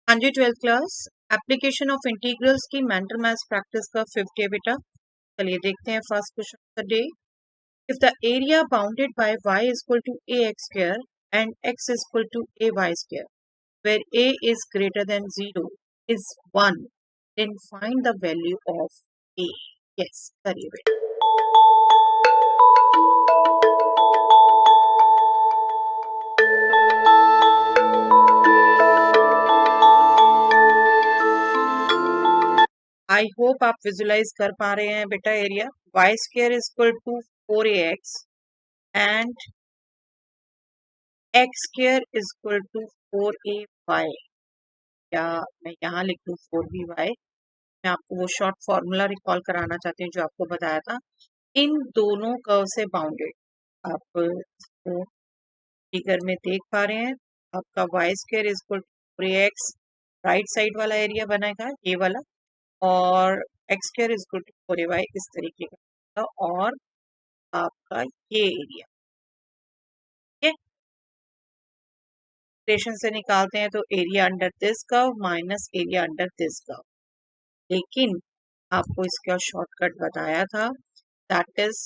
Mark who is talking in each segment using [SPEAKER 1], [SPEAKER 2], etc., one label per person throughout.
[SPEAKER 1] हाँ जी, 12th class application of integrals की मेंटल मैथ्स प्रैक्टिस का 5th डे बेटा। चलिए देखते हैं first question of the day. If the area bounded by y is equal to ax square and x is equal to ay square where a is greater than 0 is 1 then find the value of a। Yes करिए बेटा। I hope आप visualise कर पा रहे हैं बेटा। Area y square is equal to 4ax and x square is equal to 4ay। या मैं यहाँ लिख दूँ 4by। मैं आपको वो शॉर्ट फॉर्मूला रिकॉल कराना चाहती हूँ जो आपको बताया था। इन दोनों कर्व से बाउंडेड आप इसको फिगर में देख पा रहे हैं। आपका Y square is equal to 3x right side वाला एरिया बनेगा ये वाला, और X square is equal to 4ay इस तरीके का, और आपका ये एरिया इक्वेशन से निकालते हैं तो area under this curve minus area under this curve. लेकिन आपको इसका शॉर्टकट बताया था, दैट इज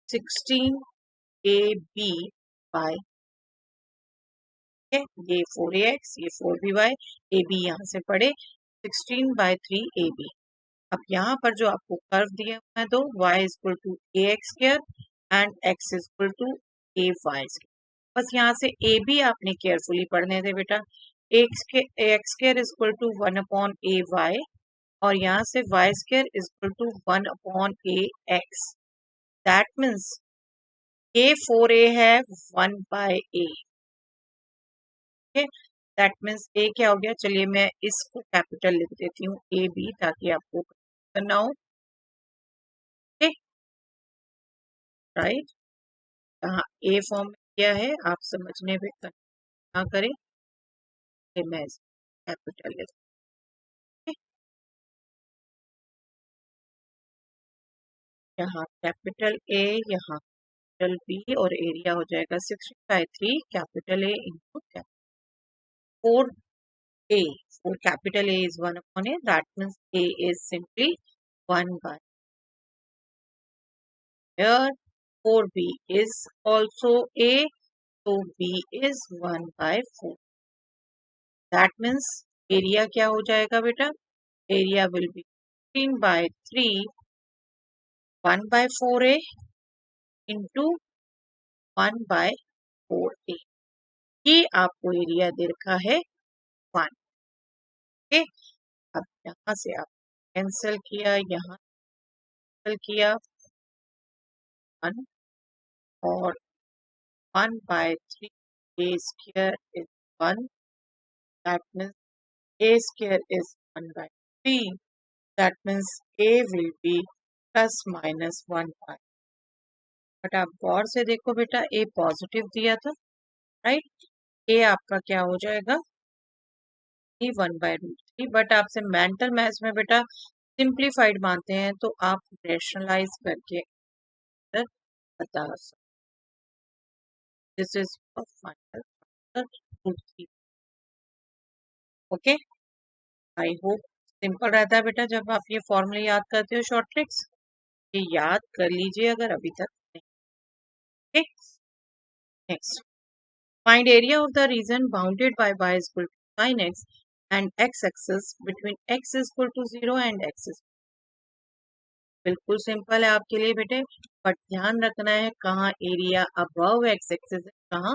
[SPEAKER 1] 16ab बाय ये 4ax ये 4by, ab यहाँ से पढ़े 16/3ab। अब यहाँ पर जो आपको कर्व दिया हुआ है दो, y is equal to ax square and x is equal to ay square. बस यहाँ से ए बी आपने केयरफुली पढ़ने थे बेटा। X square is equal to 1/ay और यहाँ से Y square is equal to 1/ax। That means ये 4a है 1/a। दैट मीन्स ए क्या हो गया। चलिए मैं इसको कैपिटल लिख देती हूँ ए बी, ताकि आपको करना हो। राइट, यहाँ ए फॉर्म में किया है, आप समझने पे ना करें। मैं कैपिटल लिख, यहाँ कैपिटल ए यहाँ कैपिटल बी और एरिया हो जाएगा 16/3 capital A into 4a। 4 capital A is 1/a, that means A is simply 1 by here. 4b is also A, so B is 1/4। That means area क्या हो जाएगा बेटा। area will be 16/3 1/4a into 1/4a। ये आपको area दे रखा है 1। Okay, अब यहाँ से आप कैंसिल किया, यहाँ कैंसिल किया 1 और 1/3 a square is 1, that means a square is 1/3, that means a will be plus minus 1/। But आप गौर से देखो बेटा, a पॉजिटिव दिया था, राइट। a आपका क्या हो जाएगा 1/√3। बट आपसे मेंटल मैथ्स में बेटा सिंप्लीफाइड मानते हैं, तो आप रेशनलाइज करके बता सकते। This is final answer. Okay, I hope simple रहता है बेटा जब आप ये फॉर्मूले याद करते हो। शॉर्ट ट्रिक्स ये याद कर लीजिए अगर अभी तक नहीं। Next, find area of the region bounded by y is equal to sin x and x axis between x is equal to 0 and x is. बिल्कुल सिंपल है आपके लिए बेटे, बट ध्यान रखना है कहाँ एरिया अबव x एक्सिस है, कहाँ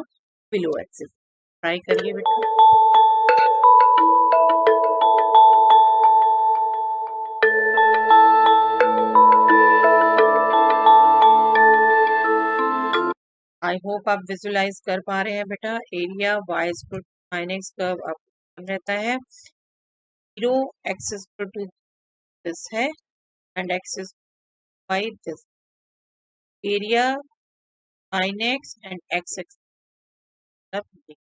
[SPEAKER 1] बिलो एक्सिस। ट्राई करिए बेटा। आई होप आप विजुलाइज कर पा रहे हैं बेटा। Area y equal to sin x का आपको रहता है 0 x इक्वल टू दिस है and x is by this. Area sin x and x ठीक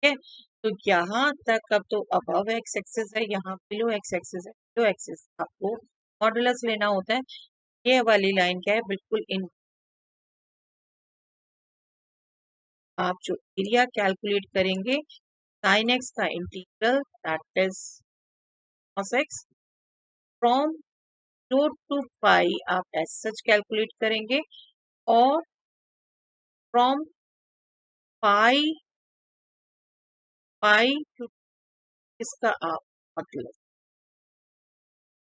[SPEAKER 1] है। तो यहाँ तक अब तो अबव x एक्सिस है, यहाँ बिलो x एक्सिस है। बिलो एक्सिस आपको मॉडुलस लेना होता है। ये वाली लाइन क्या है, बिल्कुल इन आप जो एरिया कैलकुलेट करेंगे साइन एक्स का integral that is cos x from 0 to पाई आप एज सच कैलकुलेट करेंगे और फ्रॉम पाई पाई टू इसका आप मतलब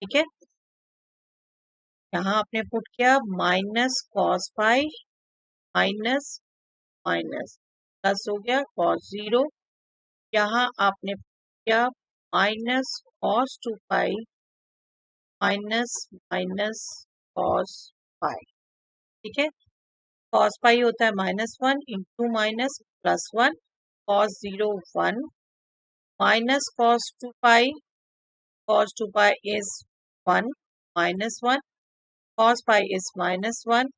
[SPEAKER 1] ठीक है। यहाँ आपने पुट किया minus cos pi minus minus plus हो गया कॉस 0। यहाँ आपने किया minus cos 2 pi minus minus cos pi. ठीक है, कॉस पाई होता है -1 into minus +1 cos 0 1 minus cos 2 pi is 1 -1 cos pi is -1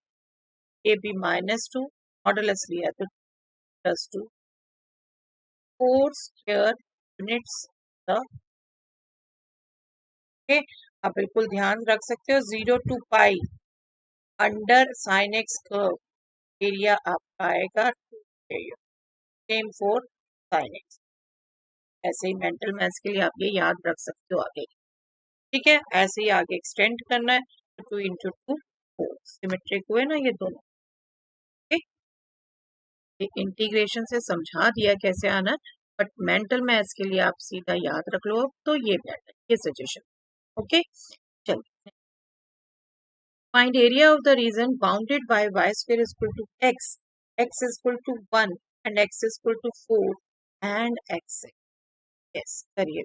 [SPEAKER 1] ये भी -2 मॉडुलस लिया तो +2 4 स्क्वायर यूनिट्स द। आप बिल्कुल ध्यान रख सकते हो 0 to pi under sine x curve area आपका आएगा 2 सेम फॉर साइन एक्स। ऐसे ही मेंटल मैथ्स के लिए आप ये याद रख सकते हो आगे। ठीक है, ऐसे ही आगे एक्सटेंड करना है तो 2 into 2 4 सिमेट्रिक हुए ना ये दोनों। इंटीग्रेशन से समझा दिया कैसे आना, बट मेंटल मैथ्स के लिए आप सीधा याद रख लो तो ये बेटर, ये सजेशन। ओके, चलिए find area of the region bounded by y square is equal to x is equal to 1 and x is equal to 4 and x। Yes करिए।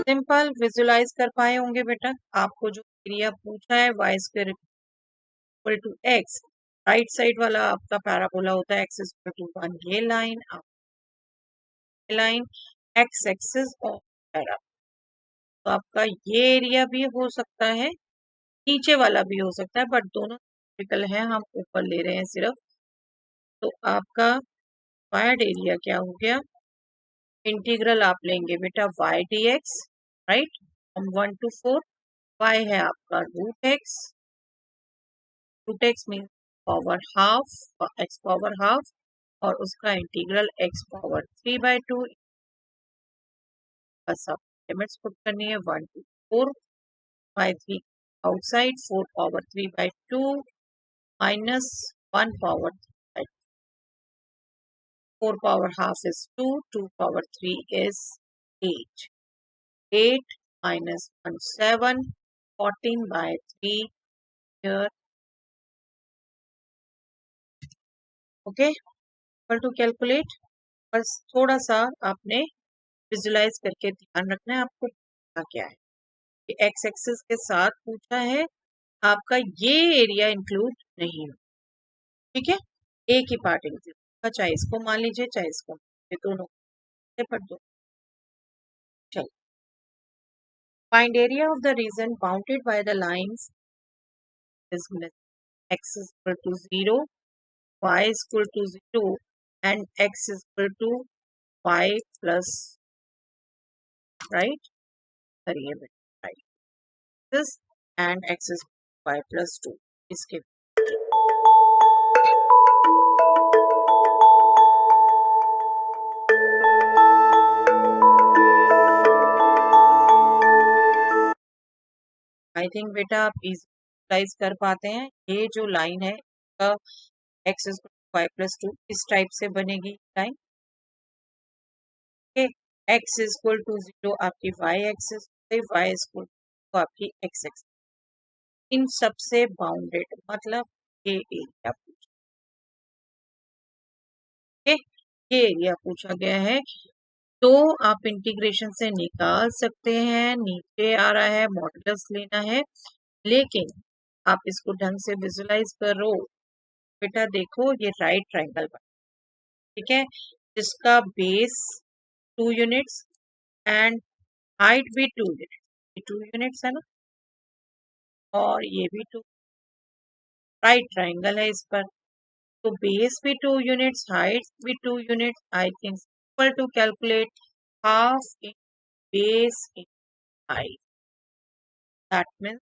[SPEAKER 1] सिंपल विजुलाइज कर पाए होंगे बेटा, आपको जो एरिया पूछा है y square equal to x, right side वाला आपका पैराबोला होता है x इक्वल टू 1, ये लाइन x एक्सिस और पैरा, तो आपका ये एरिया भी हो सकता है नीचे वाला भी हो सकता है, बट दोनों सिमिट्रिकल है, हम ऊपर ले रहे हैं सिर्फ। तो आपका स्क्वायर्ड एरिया क्या हो गया, इंटीग्रल आप लेंगे बेटा y dx, right, from 1 to 4, y है आपका root x mean power half, x power half, और उसका इंटीग्रल x पावर 3/2। बस आप लिमिट्स पुट करनी है 1 to 4 by 3 outside 4 power 3/2 minus 1 power 3/2. 4 power half is 2, 2 power 3 is 8, 8 minus 1 7, 14 by 3 here। Okay, equal to calculate, बस थोड़ा सा आपने विजुलाइज करके ध्यान रखना है आपको क्या है, एक्स एक्सिस के साथ पूछा है, आपका ये एरिया इंक्लूड नहीं है। ठीक है, एक ही पार्ट इंक्लूड, चाहे इसको मान लीजिए चाहे इसको, दोनों पर दो। चलो find area of the region bounded by the lines x is equal to 0, y is equal to 0 and x is equal to y plus, right, करिए बेटा, right, this and x is y plus 2 इसके। I think बेटा आप is कर पाते हैं, ये जो लाइन है एक्स इज वाई प्लस 2 इस टाइप से बनेगी line. X is equal to 0 आपकी y axis, y is equal to आपकी एक्स एक्सिस, इन सबसे बाउंडेड मतलब ये एरिया पूछा, ये एरिया पूछा गया है, तो आप इंटीग्रेशन से निकाल सकते हैं, नीचे आ रहा है मॉडुलस लेना है, लेकिन आप इसको ढंग से विजुलाइज करो बेटा। देखो ये राइट ट्रायंगल बना, ठीक है, जिसका बेस 2 यूनिट्स एंड हाइट भी 2 यूनिट्स, 2 यूनिट्स है ना, और ये भी 2, राइट ट्रायंगल है इस पर, तो बेस भी 2 यूनिट्स हाइट भी 2 units, I think equal to calculate half in base in height. That means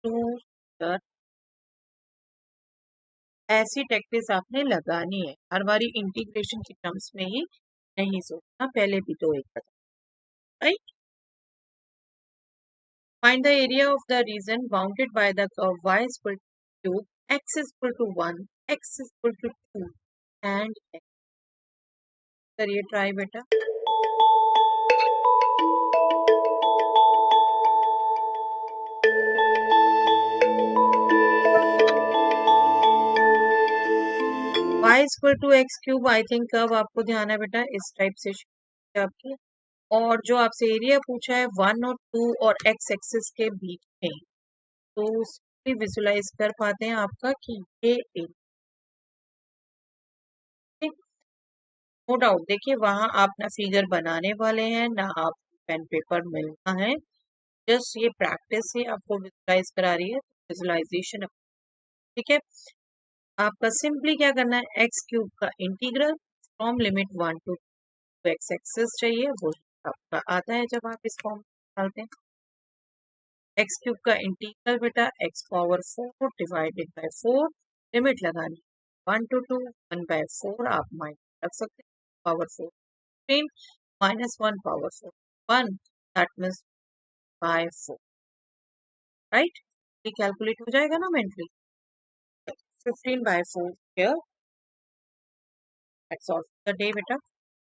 [SPEAKER 1] to the, ऐसी टैक्टिस आपने लगानी है, हर बारी इंटीग्रेशन की टर्म्स में ही नहीं सोचना, पहले भी तो एक बता, right. Find the area of the region bounded by the curve y is equal to cube, x is equal to 1, x is equal to 2 and x. करिए ट्राई बेटा। y is equal to x cube, I think curve आपको ध्यान है बेटा, इस type से आपकी, और जो आपसे एरिया पूछा है 1 और 2 और x एक्सिस के बीच में, तो उसको विजुलाइज कर पाते हैं आपका कि ये एरिया, नो डाउट। देखिए वहां आप ना फिगर बनाने वाले हैं ना आप पेन पेपर मिलना है, जस्ट ये प्रैक्टिस ही आपको विजुलाइज करा रही है, विजुलाइजेशन, ठीक है। आपका सिंपली क्या करना है, एक्स क्यूब का integral from limit 1 to x axis चाहिए, वो आपका आता है जब आप इस फॉर्म डालते हैं। एक्स क्यूब का इंटीग्रल बेटा x power 4 divided by 4, limit लगानी 1 टू 2, 1 बाय 4 आप माइनस रख सकते हैं, power 4 minus 1 power 4 1, that means by 4, right. ये कैलकुलेट हो जाएगा ना mentally, 15 by 4 here, that's all for the day बेटा।